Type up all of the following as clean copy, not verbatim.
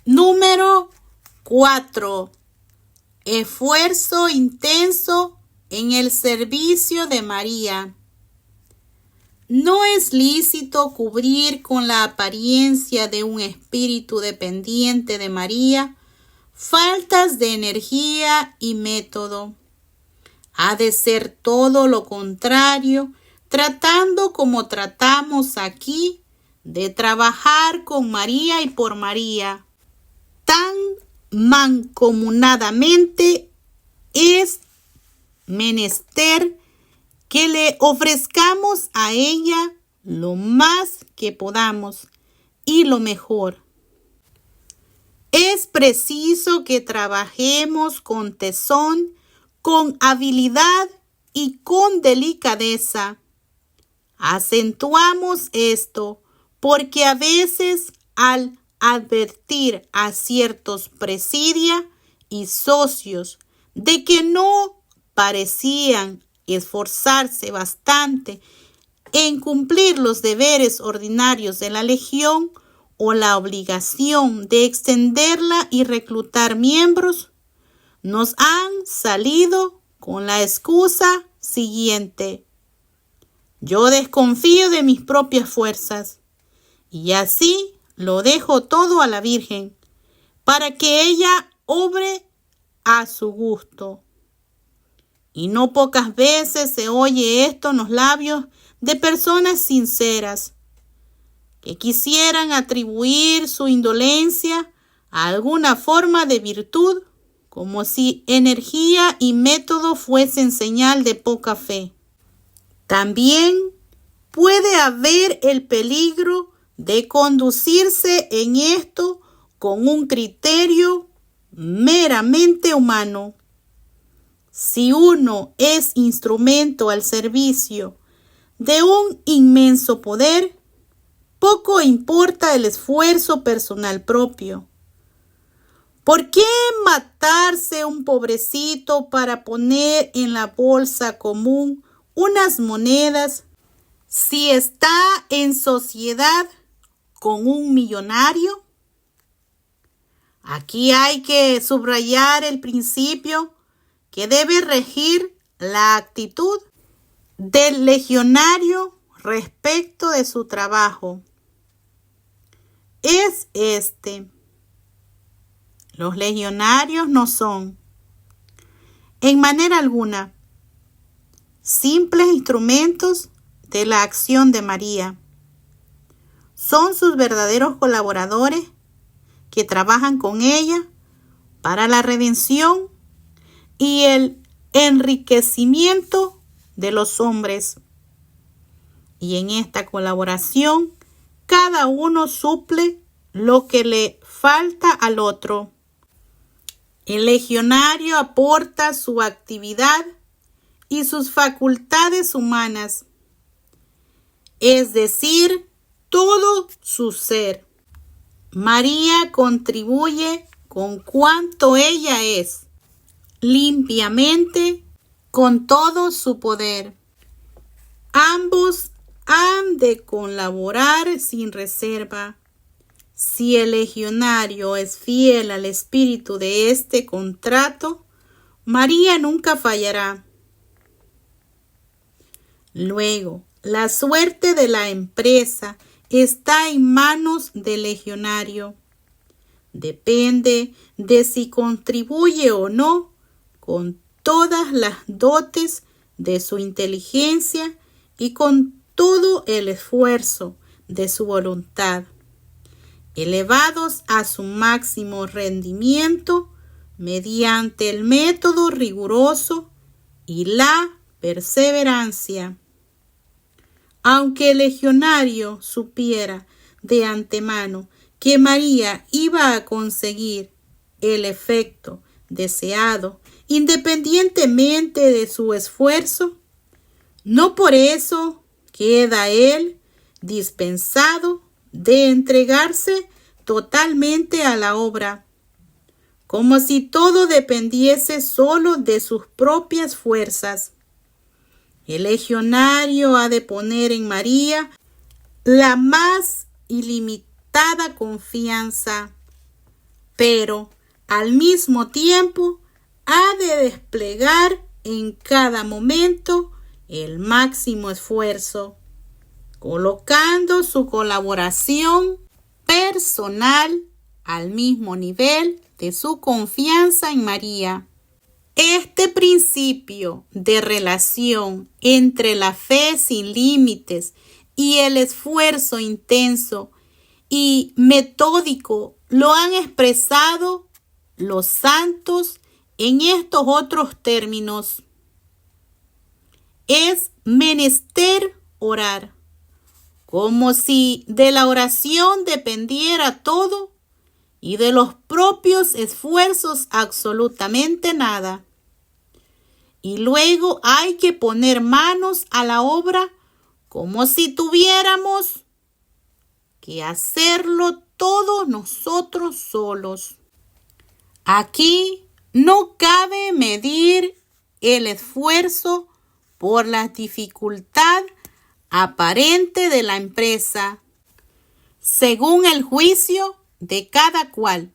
Número 4. Esfuerzo intenso en el servicio de María. No es lícito cubrir con la apariencia de un espíritu dependiente de María faltas de energía y método. Ha de ser todo lo contrario, tratando como tratamos aquí, de trabajar con María y por María. Tan mancomunadamente es menester que le ofrezcamos a ella lo más que podamos y lo mejor. Es preciso que trabajemos con tesón, con habilidad y con delicadeza. Acentuamos esto porque a veces al advertir a ciertos presidia y socios de que no parecían esforzarse bastante en cumplir los deberes ordinarios de la legión o la obligación de extenderla y reclutar miembros, nos han salido con la excusa siguiente: yo desconfío de mis propias fuerzas y así lo dejo todo a la Virgen para que ella obre a su gusto. Y no pocas veces se oye esto en los labios de personas sinceras que quisieran atribuir su indolencia a alguna forma de virtud, como si energía y método fuesen señal de poca fe. También puede haber el peligro de conducirse en esto con un criterio meramente humano. Si uno es instrumento al servicio de un inmenso poder, poco importa el esfuerzo personal propio. ¿Por qué matarse un pobrecito para poner en la bolsa común unas monedas si está en sociedad con un millonario? Aquí hay que subrayar el principio que debe regir la actitud del legionario respecto de su trabajo. Es este: los legionarios no son, en manera alguna, simples instrumentos de la acción de María. Son sus verdaderos colaboradores que trabajan con ella para la redención y el enriquecimiento de los hombres. Y en esta colaboración, cada uno suple lo que le falta al otro. El legionario aporta su actividad y sus facultades humanas, es decir, todo su ser. María contribuye con cuanto ella es, limpiamente, con todo su poder. Ambos han de colaborar sin reserva. Si el legionario es fiel al espíritu de este contrato, María nunca fallará. Luego, la suerte de la empresa está en manos del legionario. Depende de si contribuye o no con todas las dotes de su inteligencia y con todo el esfuerzo de su voluntad, elevados a su máximo rendimiento mediante el método riguroso y la perseverancia. Aunque el legionario supiera de antemano que María iba a conseguir el efecto deseado independientemente de su esfuerzo, no por eso queda él dispensado de entregarse totalmente a la obra, como si todo dependiese solo de sus propias fuerzas. El legionario ha de poner en María la más ilimitada confianza, pero al mismo tiempo ha de desplegar en cada momento el máximo esfuerzo, colocando su colaboración personal al mismo nivel de su confianza en María. Este principio de relación entre la fe sin límites y el esfuerzo intenso y metódico lo han expresado los santos en estos otros términos. Es menester orar, como si de la oración dependiera todo y de los propios esfuerzos absolutamente nada. Y luego hay que poner manos a la obra como si tuviéramos que hacerlo todos nosotros solos. Aquí no cabe medir el esfuerzo por la dificultad aparente de la empresa, según el juicio de cada cual,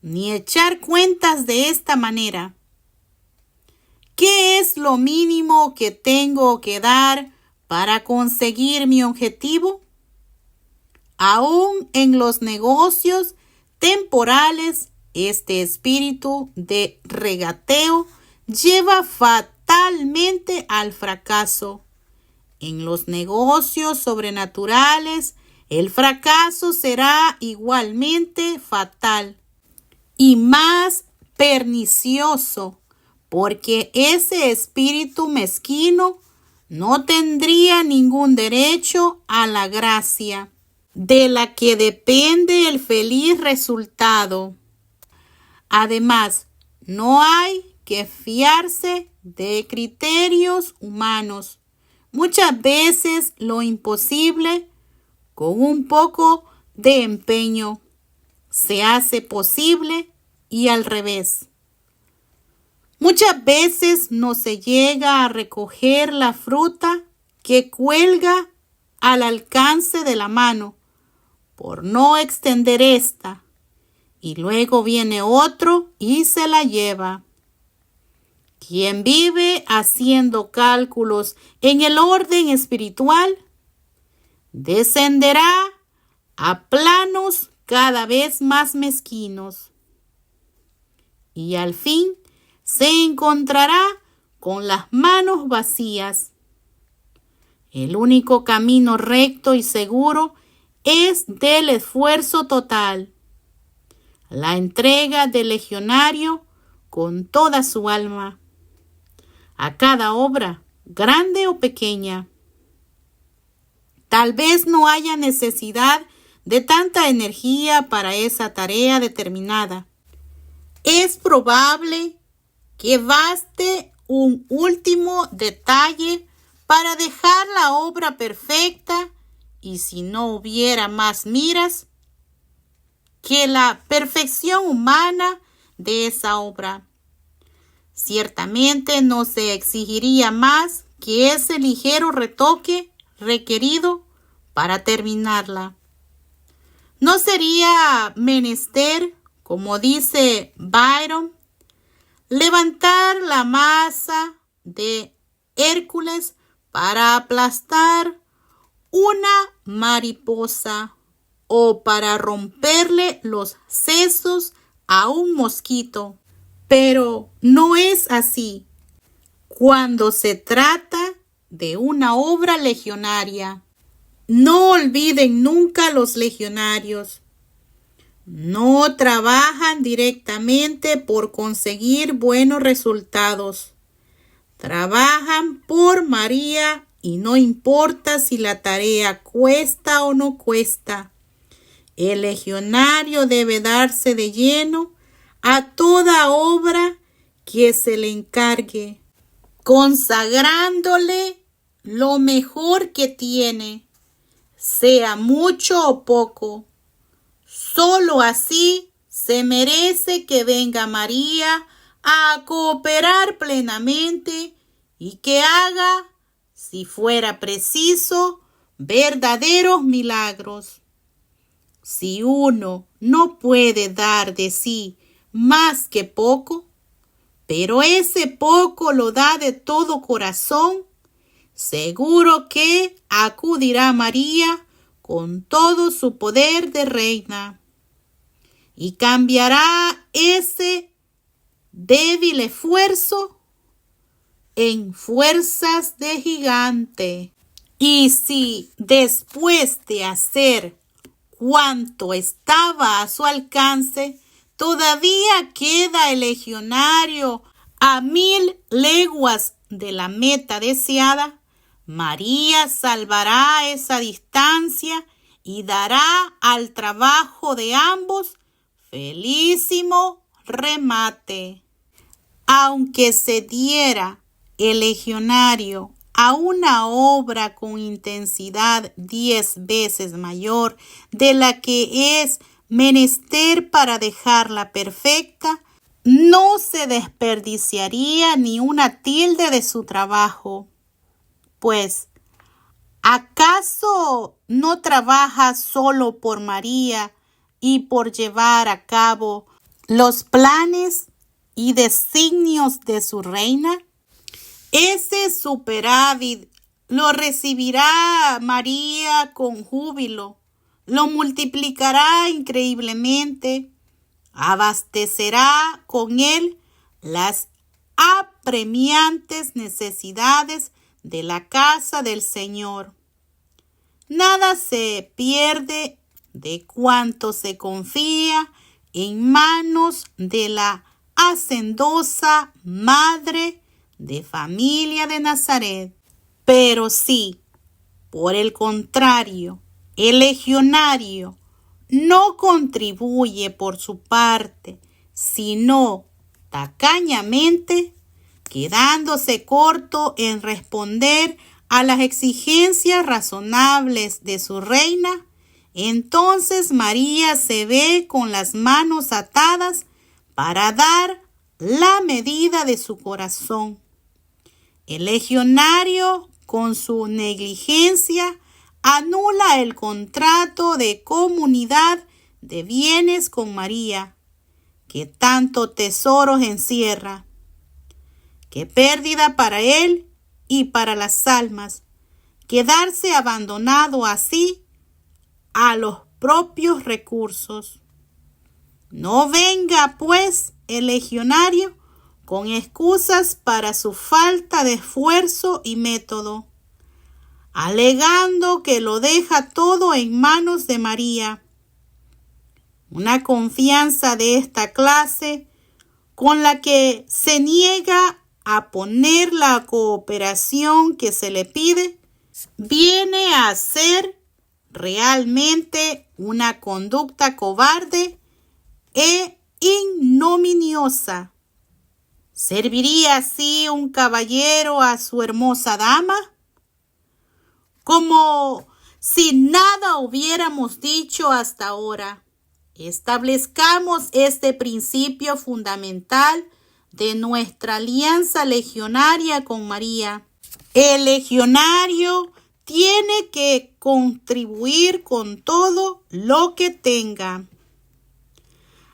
ni echar cuentas de esta manera. ¿Qué es lo mínimo que tengo que dar para conseguir mi objetivo? Aún en los negocios temporales, este espíritu de regateo lleva fatalmente al fracaso. En los negocios sobrenaturales, el fracaso será igualmente fatal y más pernicioso, porque ese espíritu mezquino no tendría ningún derecho a la gracia, de la que depende el feliz resultado. Además, no hay que fiarse de criterios humanos. Muchas veces lo imposible, con un poco de empeño, se hace posible y al revés. Muchas veces no se llega a recoger la fruta que cuelga al alcance de la mano, por no extender esta, y luego viene otro y se la lleva. Quien vive haciendo cálculos en el orden espiritual, descenderá a planos cada vez más mezquinos y al fin se encontrará con las manos vacías. El único camino recto y seguro es del esfuerzo total, la entrega del legionario con toda su alma, a cada obra, grande o pequeña. Tal vez no haya necesidad de tanta energía para esa tarea determinada. Es probable que baste un último detalle para dejar la obra perfecta, y si no hubiera más miras que la perfección humana de esa obra, ciertamente no se exigiría más que ese ligero retoque requerido para terminarla. No sería menester, como dice Byron, levantar la masa de Hércules para aplastar una mariposa o para romperle los sesos a un mosquito. Pero no es así cuando se trata de una obra legionaria. No olviden nunca los legionarios. No trabajan directamente por conseguir buenos resultados. Trabajan por María y no importa si la tarea cuesta o no cuesta. El legionario debe darse de lleno a toda obra que se le encargue, consagrándole lo mejor que tiene, sea mucho o poco. Solo así se merece que venga María a cooperar plenamente y que haga, si fuera preciso, verdaderos milagros. si uno no puede dar de sí más que poco, pero ese poco lo da de todo corazón, seguro que acudirá María con todo su poder de reina y cambiará ese débil esfuerzo en fuerzas de gigante. Y si después de hacer cuanto estaba a su alcance, todavía queda el legionario a 1000 leguas de la meta deseada, María salvará esa distancia y dará al trabajo de ambos felísimo remate. Aunque se diera el legionario a una obra con intensidad 10 veces mayor de la que es menester para dejarla perfecta, no se desperdiciaría ni una tilde de su trabajo. Pues, ¿acaso no trabaja solo por María y por llevar a cabo los planes y designios de su reina? Ese superávit lo recibirá María con júbilo, lo multiplicará increíblemente, abastecerá con él las apremiantes necesidades de la casa del Señor. Nada se pierde de cuanto se confía en manos de la hacendosa madre de familia de Nazaret. Pero si, por el contrario, el legionario no contribuye por su parte, sino tacañamente, quedándose corto en responder a las exigencias razonables de su reina, entonces María se ve con las manos atadas para dar la medida de su corazón. El legionario, con su negligencia, anula el contrato de comunidad de bienes con María, que tanto tesoros encierra. Qué pérdida para él y para las almas, quedarse abandonado así a los propios recursos. No venga, pues, el legionario con excusas para su falta de esfuerzo y método, alegando que lo deja todo en manos de María. Una confianza de esta clase, con la que se niega a poner la cooperación que se le pide, viene a ser realmente una conducta cobarde e ignominiosa. ¿Serviría así un caballero a su hermosa dama? Como si nada hubiéramos dicho hasta ahora, establezcamos este principio fundamental de nuestra alianza legionaria con María. El legionario tiene que contribuir con todo lo que tenga.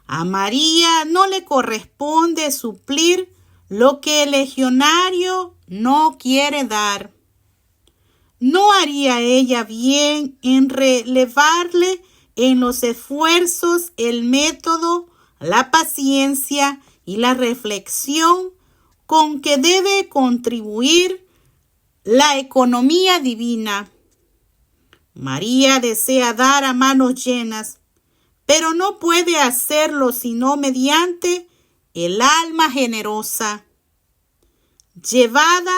A María no le corresponde suplir lo que el legionario no quiere dar. ¿No haría ella bien en relevarle en los esfuerzos el método, la paciencia y la reflexión con que debe contribuir la economía divina? María desea dar a manos llenas, pero no puede hacerlo sino mediante el alma generosa, llevada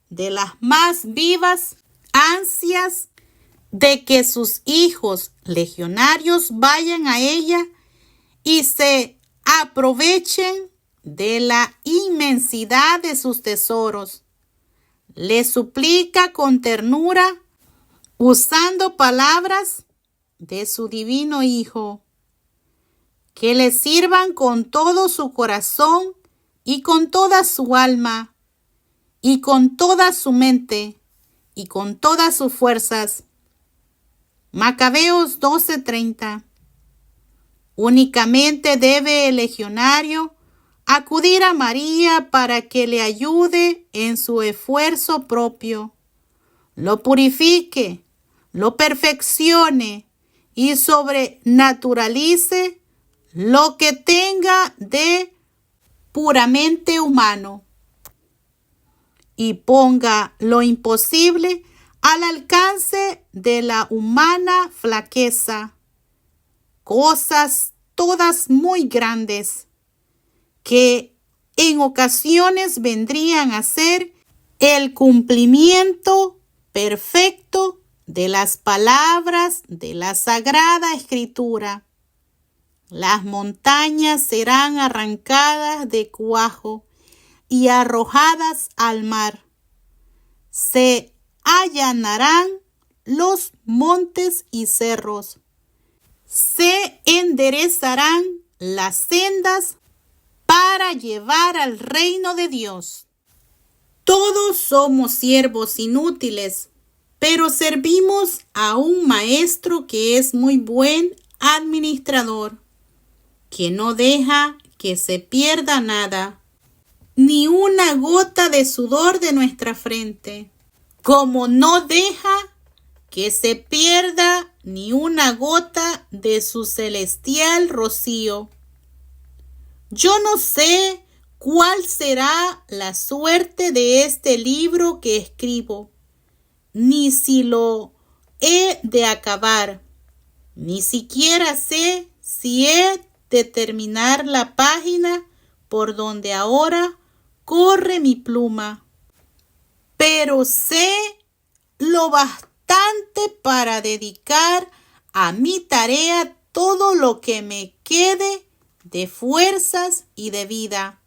de las más vivas ansias de que sus hijos legionarios vayan a ella y se aprovechen de la inmensidad de sus tesoros. Le suplica con ternura, usando palabras de su divino Hijo, que le sirvan con todo su corazón y con toda su alma y con toda su mente y con todas sus fuerzas. Macabeos 12:30. Únicamente debe el legionario acudir a María para que le ayude en su esfuerzo propio, lo purifique, lo perfeccione y sobrenaturalice lo que tenga de puramente humano y ponga lo imposible al alcance de la humana flaqueza, cosas todas muy grandes que en ocasiones vendrían a ser el cumplimiento perfecto de las palabras de la Sagrada Escritura. Las montañas serán arrancadas de cuajo y arrojadas al mar. Se allanarán los montes y cerros. Se enderezarán las sendas para llevar al reino de Dios. Todos somos siervos inútiles, pero servimos a un maestro que es muy buen administrador, que no deja que se pierda nada, ni una gota de sudor de nuestra frente, como no deja que se pierda ni una gota de su celestial rocío. Yo no sé cuál será la suerte de este libro que escribo, ni si lo he de acabar, ni siquiera sé si he de terminar la página por donde ahora corre mi pluma. Pero sé lo bastante para dedicar a mi tarea todo lo que me quede de fuerzas y de vida,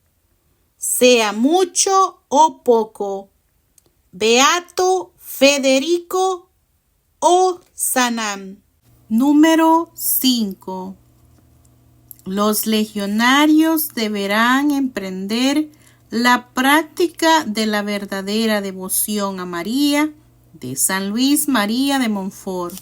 sea mucho o poco. Beato Federico Ozanam. Número 5. Los legionarios deberán emprender la práctica de la verdadera devoción a María de San Luis María de Montfort.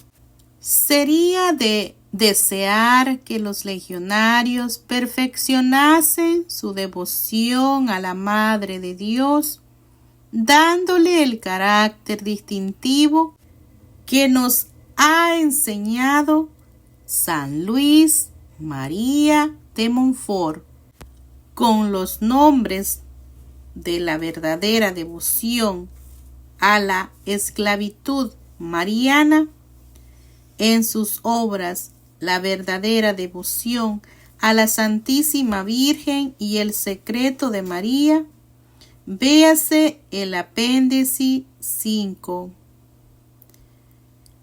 Sería de desear que los legionarios perfeccionasen su devoción a la Madre de Dios, dándole el carácter distintivo que nos ha enseñado San Luis María de Montfort, con los nombres de la verdadera devoción a la esclavitud mariana, en sus obras La verdadera devoción a la Santísima Virgen y el secreto de María, véase el apéndice 5.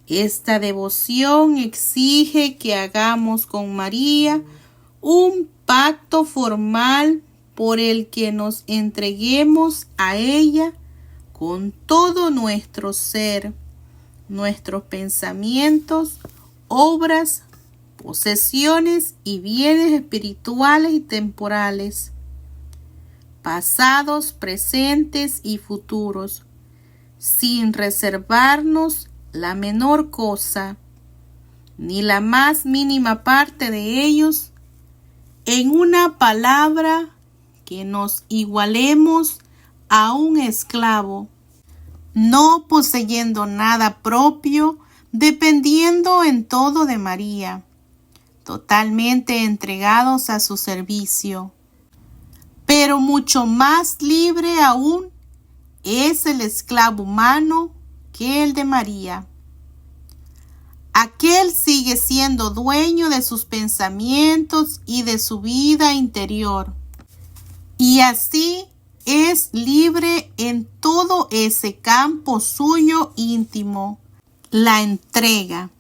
Esta devoción exige que hagamos con María un pacto formal por el que nos entreguemos a ella con todo nuestro ser, nuestros pensamientos, obras, posesiones y bienes espirituales y temporales, pasados, presentes y futuros, sin reservarnos la menor cosa, ni la más mínima parte de ellos. En una palabra, que nos igualemos a un esclavo, no poseyendo nada propio, dependiendo en todo de María, totalmente entregados a su servicio. Pero mucho más libre aún es el esclavo humano que el de María. Aquel sigue siendo dueño de sus pensamientos y de su vida interior, y así es libre en todo ese campo suyo íntimo. La entrega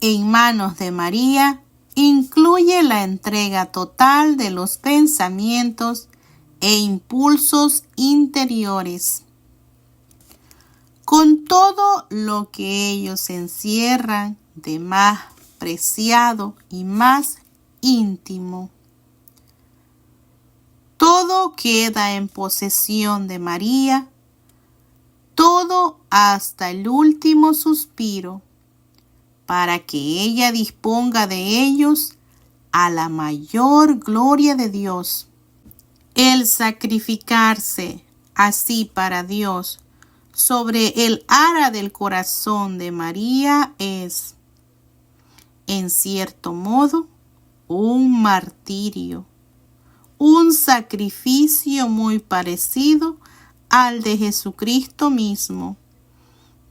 en manos de María incluye la entrega total de los pensamientos e impulsos interiores, con todo lo que ellos encierran de más preciado y más íntimo. Todo queda en posesión de María, todo hasta el último suspiro, para que ella disponga de ellos a la mayor gloria de Dios. El sacrificarse así para Dios sobre el ara del corazón de María es, en cierto modo, un martirio, un sacrificio muy parecido al de Jesucristo mismo,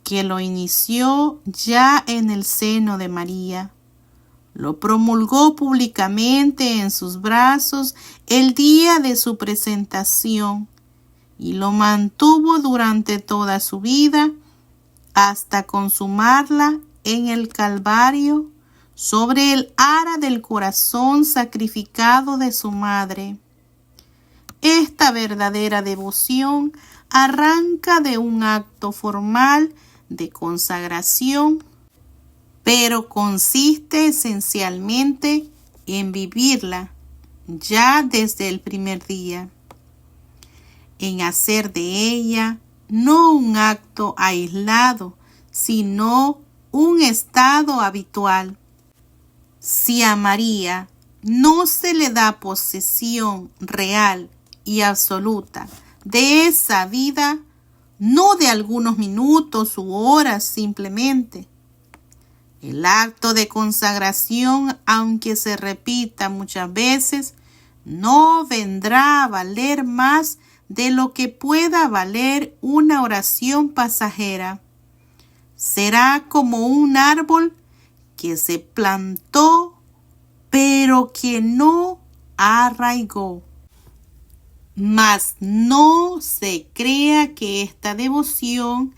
que lo inició ya en el seno de María. Lo promulgó públicamente en sus brazos el día de su presentación y lo mantuvo durante toda su vida hasta consumarla en el Calvario sobre el ara del corazón sacrificado de su madre. Esta verdadera devoción arranca de un acto formal de consagración, pero consiste esencialmente en vivirla ya desde el primer día, en hacer de ella no un acto aislado, sino un estado habitual. Si a María no se le da posesión real y absoluta de esa vida, no de algunos minutos u horas simplemente, el acto de consagración, aunque se repita muchas veces, no vendrá a valer más de lo que pueda valer una oración pasajera. Será como un árbol que se plantó, pero que no arraigó. Mas no se crea que esta devoción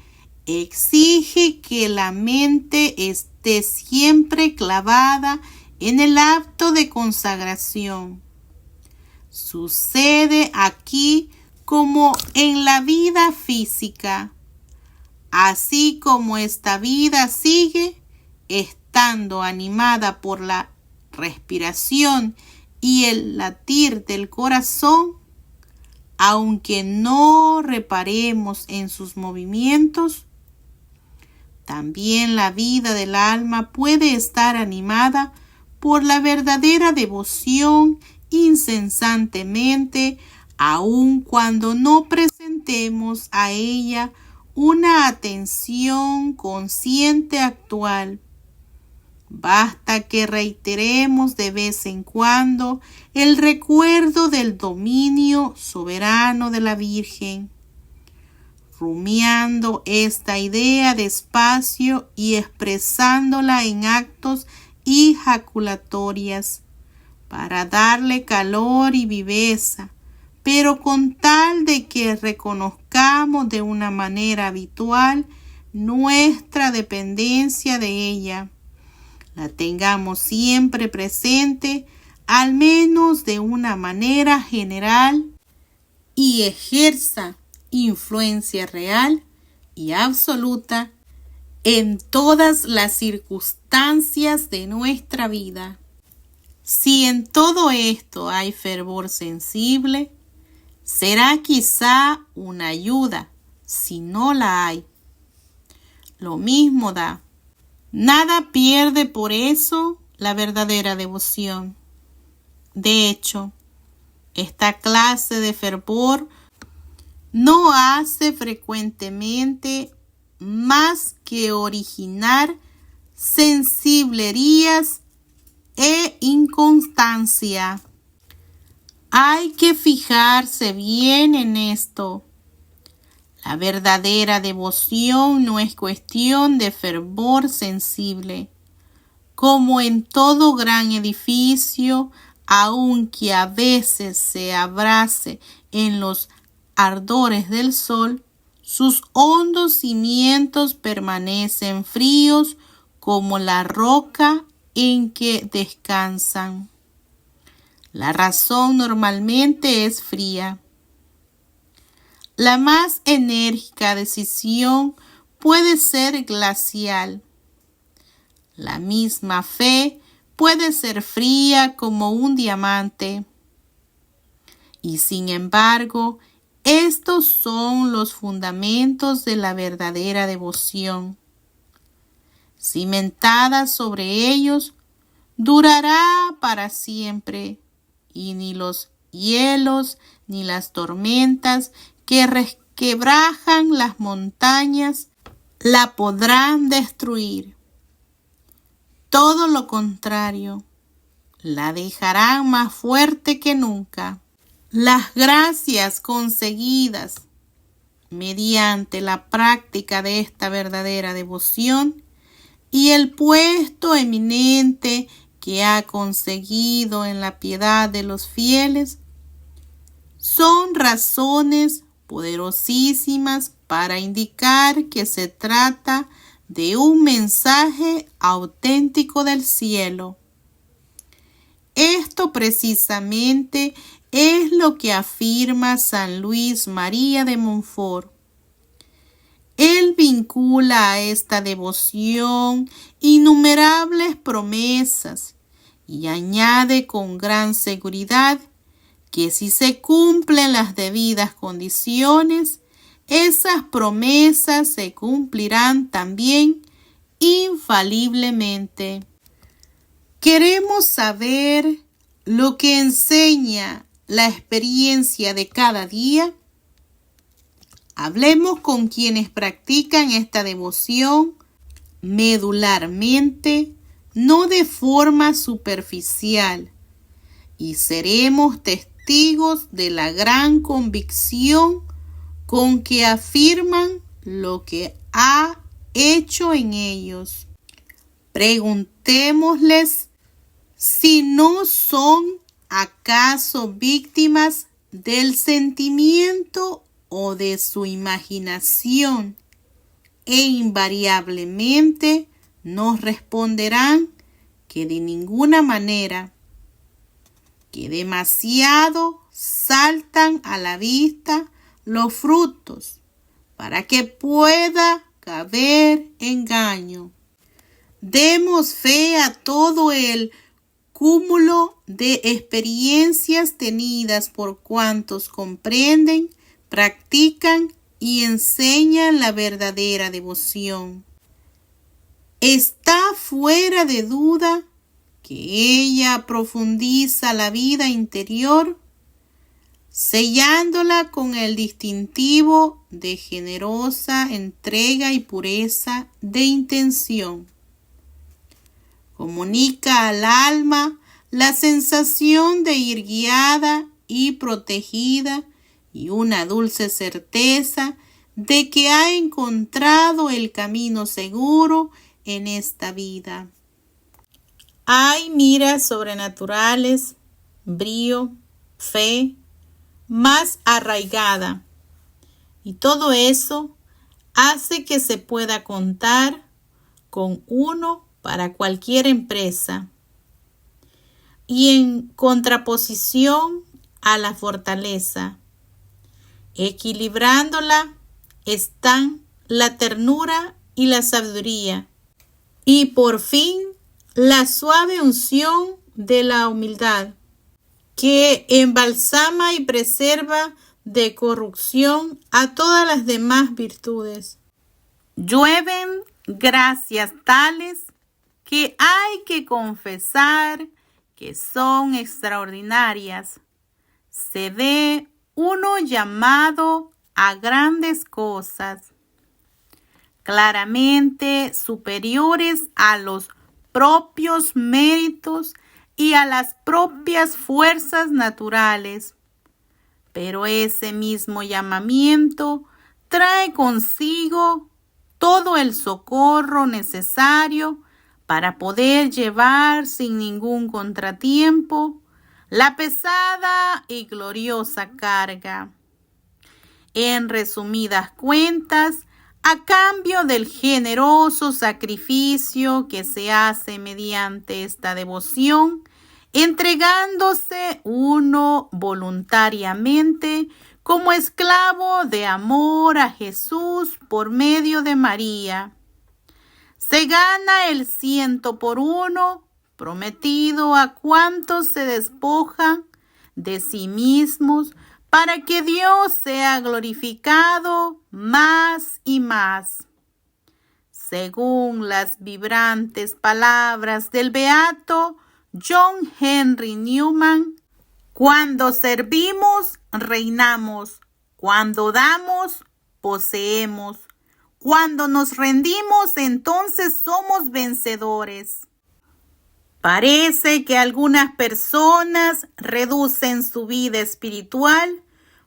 exige que la mente esté siempre clavada en el acto de consagración. Sucede aquí como en la vida física. Así como esta vida sigue estando animada por la respiración y el latir del corazón, aunque no reparemos en sus movimientos, también la vida del alma puede estar animada por la verdadera devoción incesantemente, aun cuando no presentemos a ella una atención consciente actual. Basta que reiteremos de vez en cuando el recuerdo del dominio soberano de la Virgen, rumiando esta idea despacio y expresándola en actos y jaculatorias para darle calor y viveza, pero con tal de que reconozcamos de una manera habitual nuestra dependencia de ella, la tengamos siempre presente, al menos de una manera general, y ejerza influencia real y absoluta en todas las circunstancias de nuestra vida. Si en todo esto hay fervor sensible, será quizá una ayuda. Si no la hay, lo mismo da. Nada pierde por eso la verdadera devoción. De hecho, esta clase de fervor no hace frecuentemente más que originar sensiblerías e inconstancia. Hay que fijarse bien en esto. La verdadera devoción no es cuestión de fervor sensible. Como en todo gran edificio, aunque a veces se abrace en los ardores del sol, sus hondos cimientos permanecen fríos como la roca en que descansan. La razón normalmente es fría. La más enérgica decisión puede ser glacial. La misma fe puede ser fría como un diamante. Y sin embargo, estos son los fundamentos de la verdadera devoción. Cimentada sobre ellos, durará para siempre, y ni los hielos ni las tormentas que resquebrajan las montañas la podrán destruir. Todo lo contrario, la dejarán más fuerte que nunca. Las gracias conseguidas mediante la práctica de esta verdadera devoción y el puesto eminente que ha conseguido en la piedad de los fieles son razones poderosísimas para indicar que se trata de un mensaje auténtico del cielo. Esto precisamente es lo que afirma San Luis María de Montfort. Él vincula a esta devoción innumerables promesas y añade con gran seguridad que si se cumplen las debidas condiciones, esas promesas se cumplirán también infaliblemente. Queremos saber lo que enseña la experiencia de cada día. Hablemos con quienes practican esta devoción medularmente, no de forma superficial, y seremos testigos de la gran convicción con que afirman lo que ha hecho en ellos. Preguntémosles si no son acaso víctimas del sentimiento o de su imaginación, e invariablemente nos responderán que de ninguna manera, que demasiado saltan a la vista los frutos para que pueda caber engaño. Demos fe a todo el cúmulo de experiencias tenidas por cuantos comprenden, practican y enseñan la verdadera devoción. Está fuera de duda que ella profundiza la vida interior, sellándola con el distintivo de generosa entrega y pureza de intención. Comunica al alma la sensación de ir guiada y protegida y una dulce certeza de que ha encontrado el camino seguro en esta vida. Hay miras sobrenaturales, brío, fe, más arraigada, y todo eso hace que se pueda contar con uno para cualquier empresa. Y en contraposición a la fortaleza, equilibrándola, están la ternura y la sabiduría, y por fin la suave unción de la humildad, que embalsama y preserva de corrupción a todas las demás virtudes. Llueven gracias tales que hay que confesar que son extraordinarias. Se ve uno llamado a grandes cosas, claramente superiores a los propios méritos y a las propias fuerzas naturales. Pero ese mismo llamamiento trae consigo todo el socorro necesario para poder llevar sin ningún contratiempo la pesada y gloriosa carga. En resumidas cuentas, a cambio del generoso sacrificio que se hace mediante esta devoción, entregándose uno voluntariamente como esclavo de amor a Jesús por medio de María, se gana el 100 prometido a cuantos se despojan de sí mismos para que Dios sea glorificado más y más. Según las vibrantes palabras del beato John Henry Newman: cuando servimos, reinamos; cuando damos, poseemos; cuando nos rendimos, entonces somos vencedores. Parece que algunas personas reducen su vida espiritual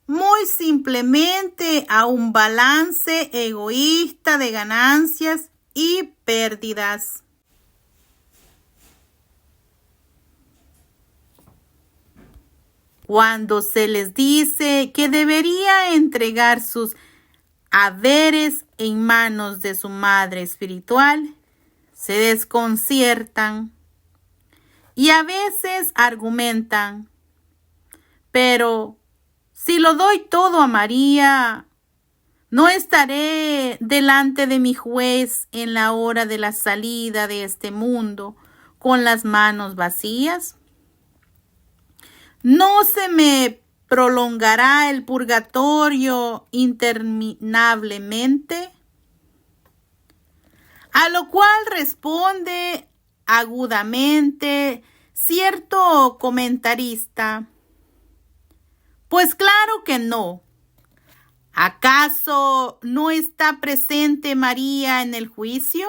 muy simplemente a un balance egoísta de ganancias y pérdidas. Cuando se les dice que debería entregar sus haberes en manos de su madre espiritual, se desconciertan y a veces argumentan: pero si lo doy todo a María, ¿no estaré delante de mi juez en la hora de la salida de este mundo con las manos vacías? ¿No se me prolongará el purgatorio interminablemente? A lo cual responde agudamente cierto comentarista: pues claro que no. ¿Acaso no está presente María en el juicio?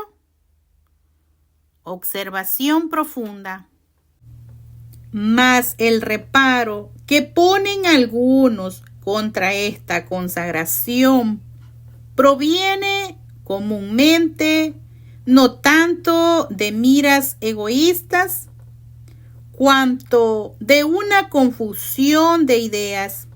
Observación profunda. Mas el reparo que ponen algunos contra esta consagración proviene comúnmente no tanto de miras egoístas, cuanto de una confusión de ideas.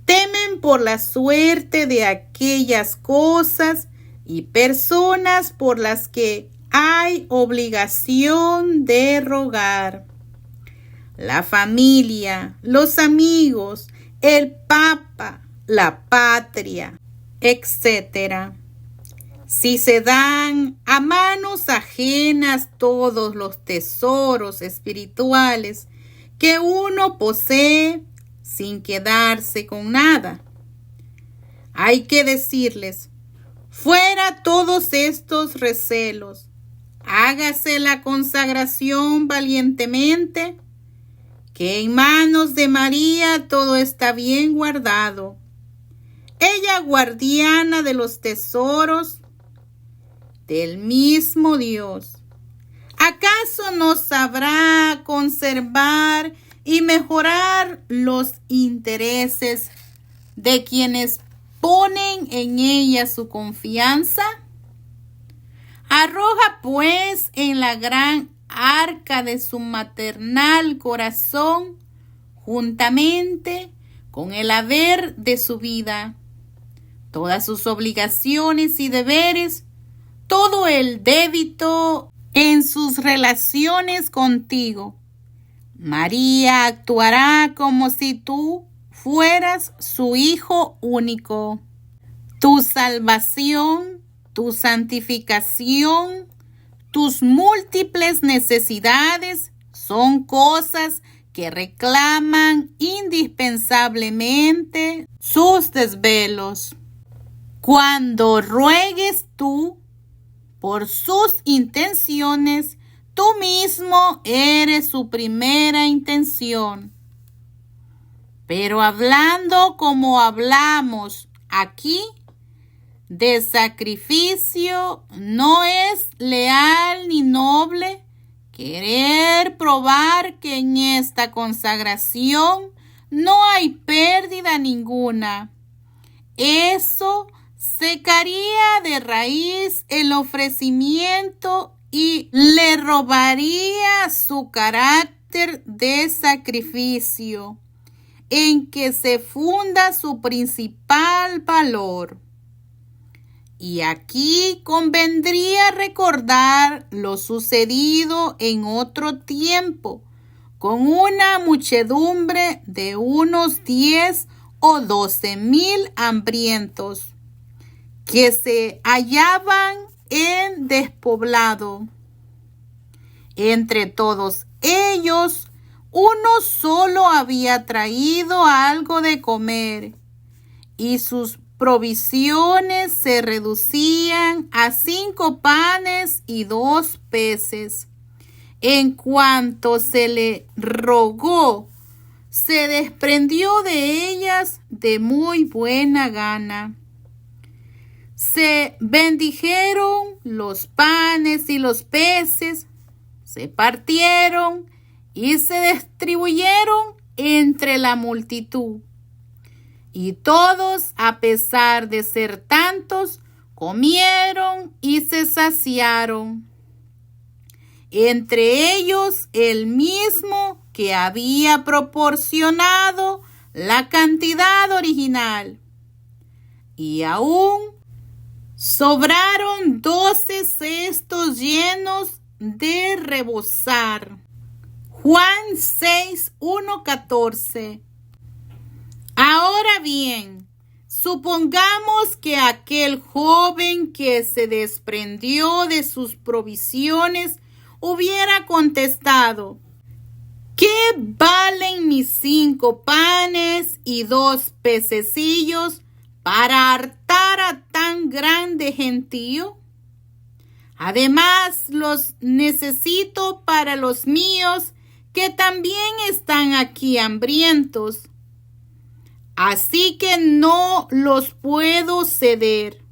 Temen por la suerte de aquellas cosas y personas por las que hay obligación de rogar: la familia, los amigos, el Papa, la patria, etc. Si se dan a manos ajenas todos los tesoros espirituales que uno posee sin quedarse con nada, hay que decirles: fuera todos estos recelos, hágase la consagración valientemente, que en manos de María todo está bien guardado. Ella, guardiana de los tesoros del mismo Dios, ¿acaso no sabrá conservar y mejorar los intereses de quienes ponen en ella su confianza? Arroja pues en la gran arca de su maternal corazón, juntamente con el haber de su vida, todas sus obligaciones y deberes, todo el débito en sus relaciones contigo. María actuará como si tú fueras su hijo único. Tu salvación, tu santificación, tus múltiples necesidades son cosas que reclaman indispensablemente sus desvelos. Cuando ruegues tú por sus intenciones, tú mismo eres su primera intención. Pero hablando como hablamos aquí, de sacrificio, no es leal ni noble querer probar que en esta consagración no hay pérdida ninguna. Eso secaría de raíz el ofrecimiento y le robaría su carácter de sacrificio, en que se funda su principal valor. Y aquí convendría recordar lo sucedido en otro tiempo con una muchedumbre de unos 10 o 12,000 hambrientos que se hallaban en despoblado. Entre todos ellos, uno solo había traído algo de comer y sus provisiones se reducían a 5 panes y 2 peces. en cuanto se le rogó, se desprendió de ellas de muy buena gana. Se bendijeron los panes y los peces, se partieron y se distribuyeron entre la multitud. Y todos, a pesar de ser tantos, comieron y se saciaron. Entre ellos el mismo que había proporcionado la cantidad original. Y aún sobraron 12 cestos llenos de rebosar. Juan 6, 1-14. Ahora bien, supongamos que aquel joven que se desprendió de sus provisiones hubiera contestado: ¿qué valen mis 5 panes y 2 pececillos para hartar a tan grande gentío? Además, los necesito para los míos, que también están aquí hambrientos. Así que no los puedo ceder.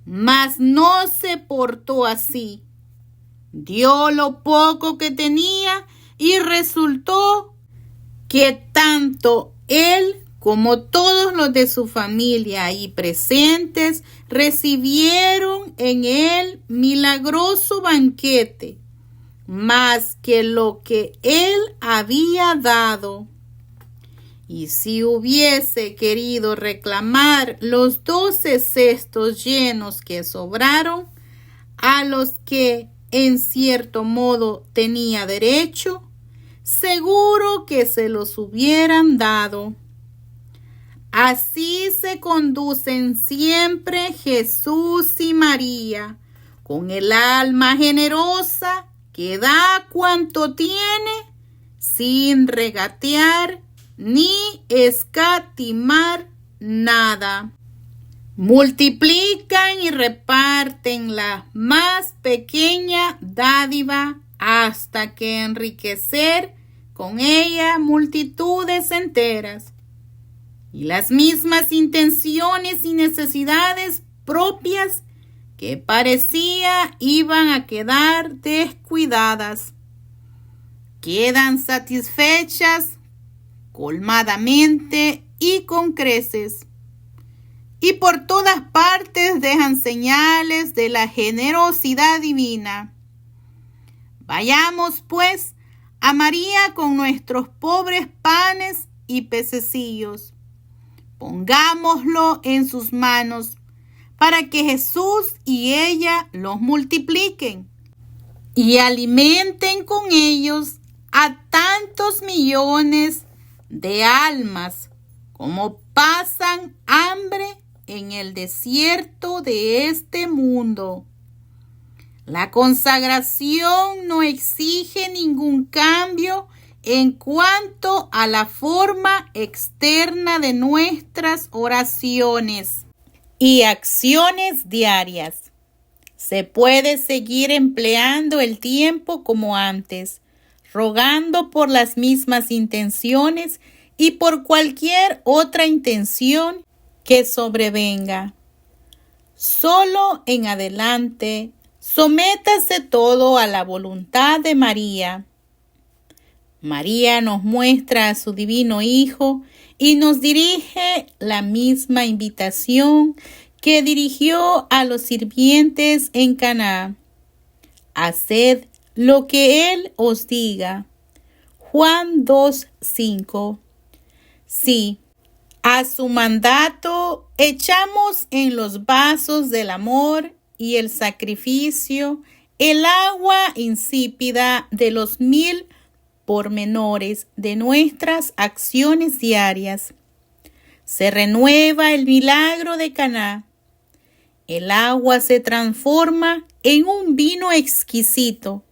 Mas no se portó así. Dio lo poco que tenía y resultó que tanto él como todos los de su familia ahí presentes recibieron en él milagroso banquete, más que lo que él había dado. Y si hubiese querido reclamar los 12 cestos llenos que sobraron, a los que en cierto modo tenía derecho, seguro que se los hubieran dado. Así se conducen siempre Jesús y María, con el alma generosa que da cuanto tiene, sin regatear ni escatimar nada. Multiplican y reparten la más pequeña dádiva hasta que enriquecer con ella multitudes enteras. Y las mismas intenciones y necesidades propias que parecía iban a quedar descuidadas, quedan satisfechas colmadamente y con creces, y por todas partes dejan señales de la generosidad divina. Vayamos, pues, a María con nuestros pobres panes y pececillos. Pongámoslo en sus manos para que Jesús y ella los multipliquen y alimenten con ellos a tantos millones de almas como pasan hambre en el desierto de este mundo. La consagración no exige ningún cambio en cuanto a la forma externa de nuestras oraciones y acciones diarias. Se puede seguir empleando el tiempo como antes, rogando por las mismas intenciones y por cualquier otra intención que sobrevenga. Solo en adelante, sométase todo a la voluntad de María. María nos muestra a su divino Hijo y nos dirige la misma invitación que dirigió a los sirvientes en Caná. Haced lo que Él os diga. Juan 2:5. Sí, a su mandato echamos en los vasos del amor y el sacrificio el agua insípida de los 1000 pormenores de nuestras acciones diarias. Se renueva el milagro de Caná. El agua se transforma en un vino exquisito,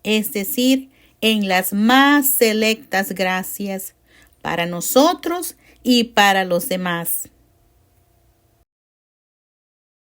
es decir, en las más selectas gracias para nosotros y para los demás.